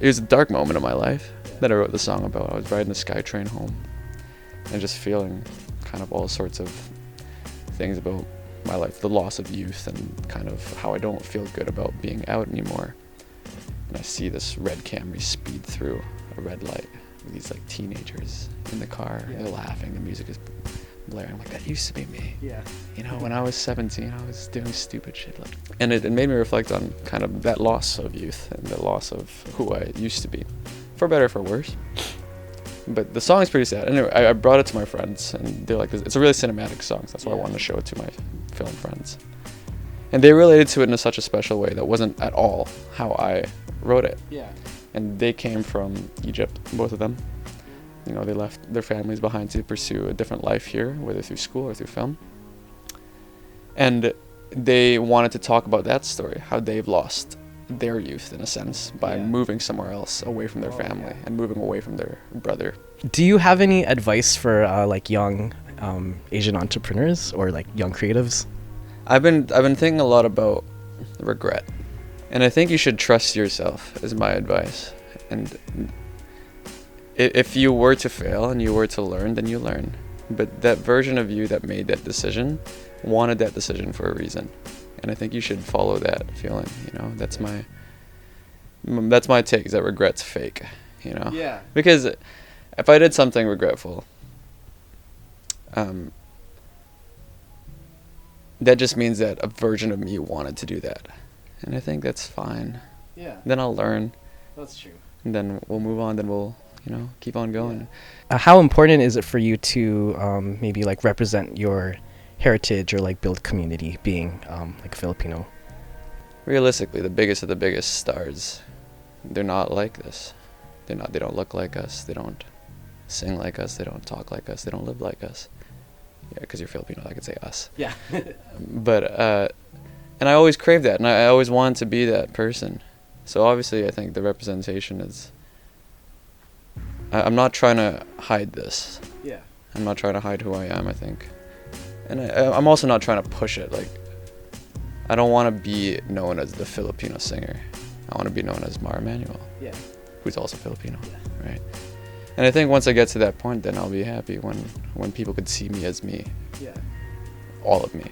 it was a dark moment of my life that I wrote the song about. I was riding the SkyTrain home and just feeling kind of all sorts of things about my life, the loss of youth and kind of how I don't feel good about being out anymore. And I see this red Camry speed through a red light with these like teenagers in the car. They're laughing, the music is blaring. I'm like, that used to be me. Yeah. You know, when I was 17, I was doing stupid shit. And it made me reflect on kind of that loss of youth and the loss of who I used to be, for better or for worse. But the song is pretty sad. Anyway, I brought it to my friends, and they're like, it's a really cinematic song, so that's why I wanted to show it to my film friends. And they related to it in such a special way that wasn't at all how I wrote it. Yeah. And they came from Egypt, both of them. You know, they left their families behind to pursue a different life here, whether through school or through film. And they wanted to talk about that story, how they've lost their youth, in a sense, by moving somewhere else, away from their family, and moving away from their brother. Do you have any advice for like young Asian entrepreneurs or like young creatives? I've been thinking a lot about regret, and I think you should trust yourself, is my advice. And if you were to fail and you were to learn, then you learn. But that version of you that made that decision wanted that decision for a reason, and I think you should follow that feeling. You know, that's my take. Is that regret's fake? You know. Yeah. Because if I did something regretful, that just means that a version of me wanted to do that, and I think that's fine. Yeah. Then I'll learn, That's true. and then we'll move on. Then we'll, you know, keep on going. How important is it for you to maybe like represent your heritage or like build community, being like Filipino? Realistically, the biggest of the biggest stars, they're not like this. They don't look like us. They don't sing like us. They don't talk like us. They don't live like us. Yeah, because you're Filipino, I could say us. Yeah. But and I always craved that, and I always wanted to be that person. So obviously, I think the representation is. I'm not trying to hide this. Yeah. I'm not trying to hide who I am, I think. And I'm also not trying to push it. Like, I don't want to be known as the Filipino singer. I want to be known as Emanuel, Yeah. who's also Filipino, right? And I think once I get to that point, then I'll be happy when people could see me as me, Yeah. all of me.